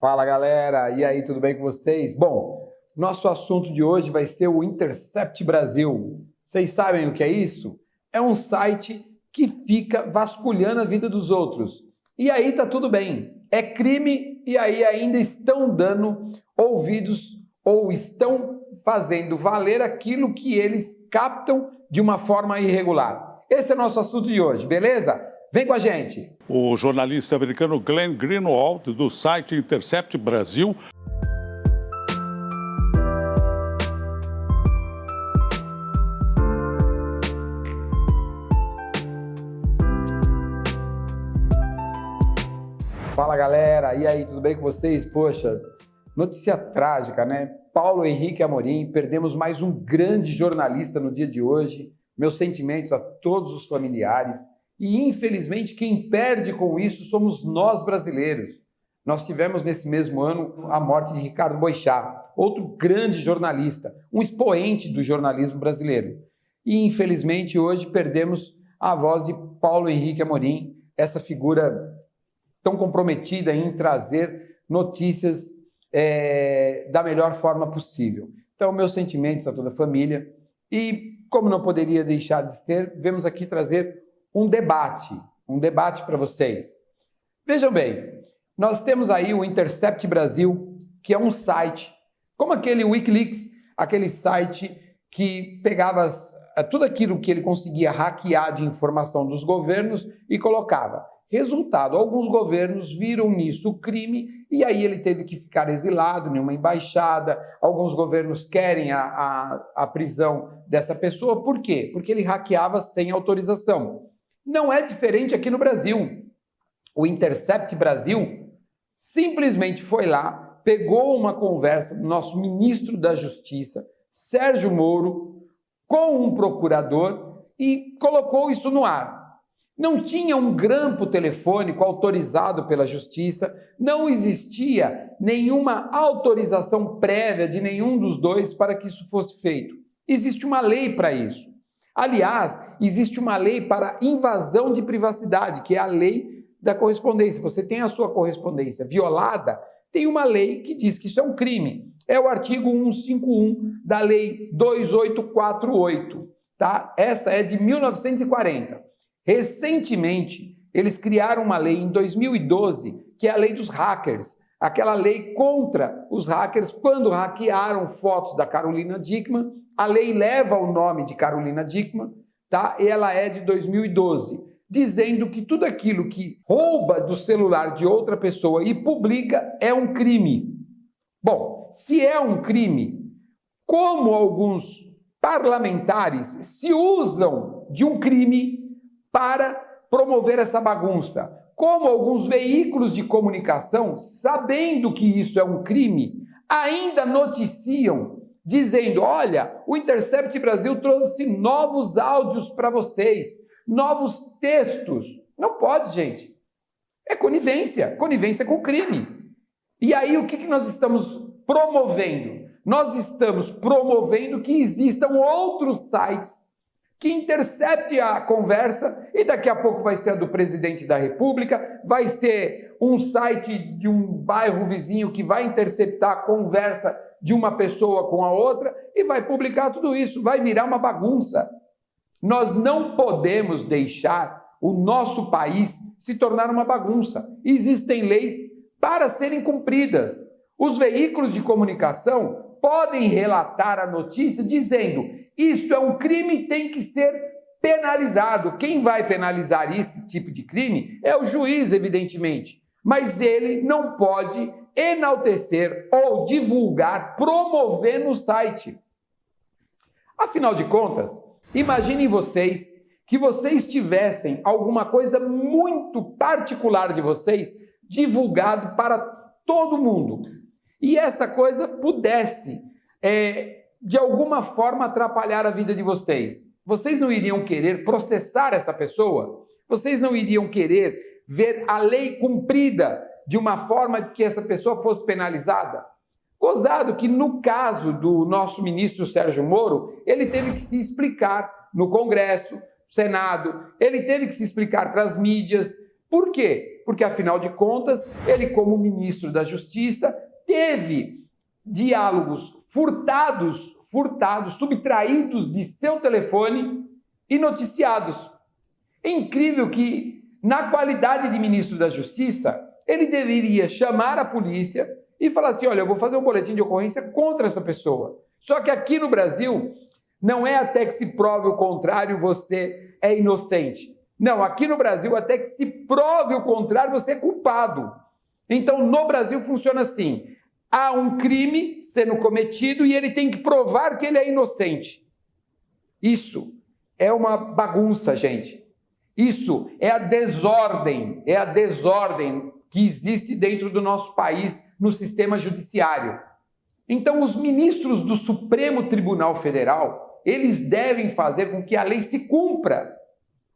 Fala galera, e aí, tudo bem com vocês? Bom, nosso assunto de hoje vai ser o Intercept Brasil. Vocês sabem o que é isso? É um site que fica vasculhando a vida dos outros. E aí tá tudo bem, é crime e aí ainda estão dando ouvidos ou estão fazendo valer aquilo que eles captam de uma forma irregular. Esse é o nosso assunto de hoje, beleza? Vem com a gente! O jornalista americano Glenn Greenwald, do site Intercept Brasil. Fala galera, e aí, tudo bem com vocês? Poxa, notícia trágica, né? Paulo Henrique Amorim, perdemos mais um grande jornalista no dia de hoje. Meus sentimentos a todos os familiares. E, infelizmente, quem perde com isso somos nós brasileiros. Nós tivemos, nesse mesmo ano, a morte de Ricardo Boechat, outro grande jornalista, um expoente do jornalismo brasileiro. E, infelizmente, hoje perdemos a voz de Paulo Henrique Amorim, essa figura tão comprometida em trazer notícias da melhor forma possível. Então, meus sentimentos a toda a família. E, como não poderia deixar de ser, vemos aqui trazer um debate para vocês. Vejam bem, nós temos aí o Intercept Brasil, que é um site, como aquele Wikileaks, aquele site que pegava tudo aquilo que ele conseguia hackear de informação dos governos e colocava. Resultado, alguns governos viram nisso crime e aí ele teve que ficar exilado em uma embaixada. Alguns governos querem a prisão dessa pessoa. Por quê? Porque ele hackeava sem autorização. Não é diferente aqui no Brasil. O Intercept Brasil simplesmente foi lá, pegou uma conversa do nosso ministro da Justiça, Sérgio Moro, com um procurador e colocou isso no ar. Não tinha um grampo telefônico autorizado pela Justiça, não existia nenhuma autorização prévia de nenhum dos dois para que isso fosse feito. Existe uma lei para isso. Aliás, existe uma lei para invasão de privacidade, que é a lei da correspondência. Você tem a sua correspondência violada, tem uma lei que diz que isso é um crime. É o artigo 151 da lei 2848, tá? Essa é de 1940. Recentemente, eles criaram uma lei em 2012, que é a lei dos hackers. Aquela lei contra os hackers quando hackearam fotos da Carolina Dickmann. A lei leva o nome de Carolina Dickmann, tá? E ela é de 2012, dizendo que tudo aquilo que rouba do celular de outra pessoa e publica é um crime. Bom, se é um crime, como alguns parlamentares se usam de um crime para promover essa bagunça? Como alguns veículos de comunicação, sabendo que isso é um crime, ainda noticiam dizendo, olha, o Intercept Brasil trouxe novos áudios para vocês, novos textos. Não pode, gente. É conivência com o crime. E aí o que nós estamos promovendo? Nós estamos promovendo que existam outros sites que intercepte a conversa e daqui a pouco vai ser a do presidente da República, vai ser um site de um bairro vizinho que vai interceptar a conversa de uma pessoa com a outra e vai publicar tudo isso, vai virar uma bagunça. Nós não podemos deixar o nosso país se tornar uma bagunça. Existem leis para serem cumpridas. Os veículos de comunicação podem relatar a notícia dizendo isto é um crime e tem que ser penalizado. Quem vai penalizar esse tipo de crime é o juiz, evidentemente. Mas ele não pode enaltecer ou divulgar, promover no site. Afinal de contas, imaginem vocês que vocês tivessem alguma coisa muito particular de vocês divulgado para todo mundo. E essa coisa pudesse de alguma forma atrapalhar a vida de vocês. Vocês não iriam querer processar essa pessoa? Vocês não iriam querer ver a lei cumprida de uma forma que essa pessoa fosse penalizada? Gozado que no caso do nosso ministro Sérgio Moro, ele teve que se explicar no Congresso, Senado, ele teve que se explicar para as mídias. Por quê? Porque, afinal de contas, ele, como ministro da Justiça, teve diálogos furtados, subtraídos de seu telefone e noticiados. É incrível que, na qualidade de ministro da Justiça, ele deveria chamar a polícia e falar assim, olha, eu vou fazer um boletim de ocorrência contra essa pessoa. Só que aqui no Brasil, não é até que se prove o contrário, você é inocente. Não, aqui no Brasil, até que se prove o contrário, você é culpado. Então, no Brasil, funciona assim. Há um crime sendo cometido e ele tem que provar que ele é inocente. Isso é uma bagunça, gente. Isso é a desordem que existe dentro do nosso país no sistema judiciário. Então, os ministros do Supremo Tribunal Federal, eles devem fazer com que a lei se cumpra.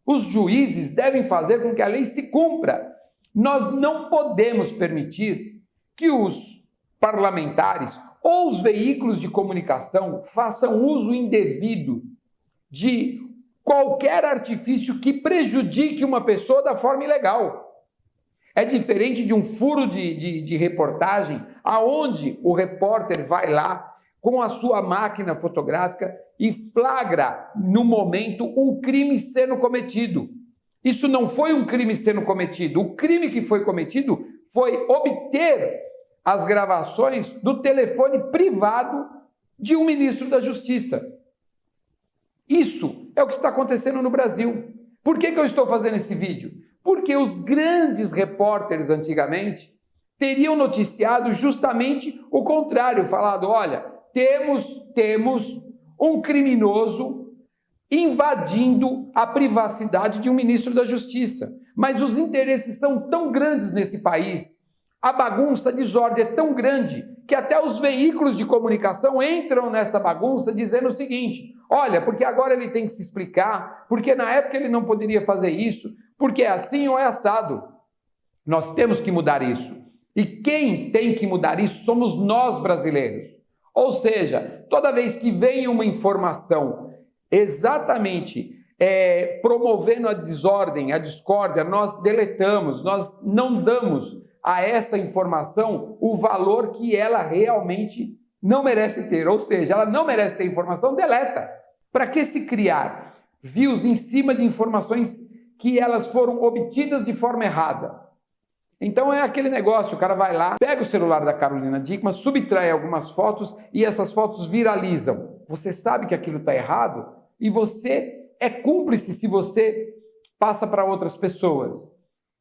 Os juízes devem fazer com que a lei se cumpra. Nós não podemos permitir que os parlamentares ou os veículos de comunicação façam uso indevido de qualquer artifício que prejudique uma pessoa da forma ilegal. É diferente de um furo de reportagem, aonde o repórter vai lá com a sua máquina fotográfica e flagra, no momento, um crime sendo cometido. Isso não foi um crime sendo cometido. O crime que foi cometido foi obter as gravações do telefone privado de um ministro da Justiça. Isso é o que está acontecendo no Brasil. Por que eu estou fazendo esse vídeo? Porque os grandes repórteres antigamente teriam noticiado justamente o contrário, falado, olha, temos um criminoso invadindo a privacidade de um ministro da Justiça. Mas os interesses são tão grandes nesse país, a bagunça, a desordem é tão grande, que até os veículos de comunicação entram nessa bagunça dizendo o seguinte, olha, porque agora ele tem que se explicar, porque na época ele não poderia fazer isso, porque é assim ou é assado. Nós temos que mudar isso. E quem tem que mudar isso somos nós brasileiros. Ou seja, toda vez que vem uma informação exatamente promovendo a desordem, a discórdia, nós deletamos, nós não damos a essa informação o valor que ela realmente não merece ter. Ou seja, ela não merece ter informação, deleta. Para que se criar views em cima de informações que elas foram obtidas de forma errada? Então é aquele negócio, o cara vai lá, pega o celular da Carolina Dickmann, subtrai algumas fotos e essas fotos viralizam. Você sabe que aquilo está errado e você é cúmplice se você passa para outras pessoas.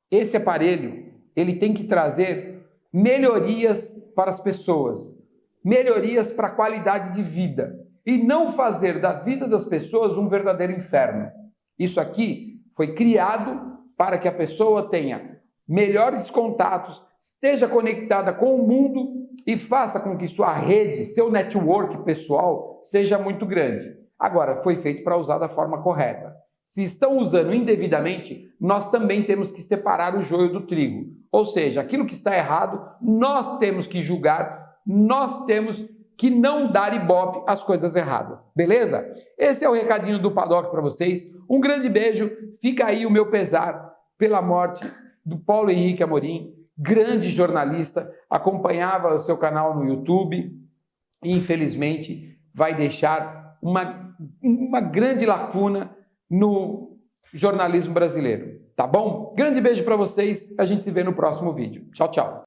Esse aparelho, ele tem que trazer melhorias para as pessoas, melhorias para a qualidade de vida e não fazer da vida das pessoas um verdadeiro inferno. Isso aqui foi criado para que a pessoa tenha melhores contatos, esteja conectada com o mundo e faça com que sua rede, seu network pessoal seja muito grande. Agora, foi feito para usar da forma correta. Se estão usando indevidamente, nós também temos que separar o joio do trigo. Ou seja, aquilo que está errado, nós temos que julgar, nós temos que não dar ibope às coisas erradas. Beleza? Esse é o recadinho do Paddock para vocês. Um grande beijo. Fica aí o meu pesar pela morte do Paulo Henrique Amorim, grande jornalista, acompanhava o seu canal no YouTube e, infelizmente, vai deixar uma grande lacuna no jornalismo brasileiro. Tá bom? Grande beijo para vocês, a gente se vê no próximo vídeo. Tchau, tchau.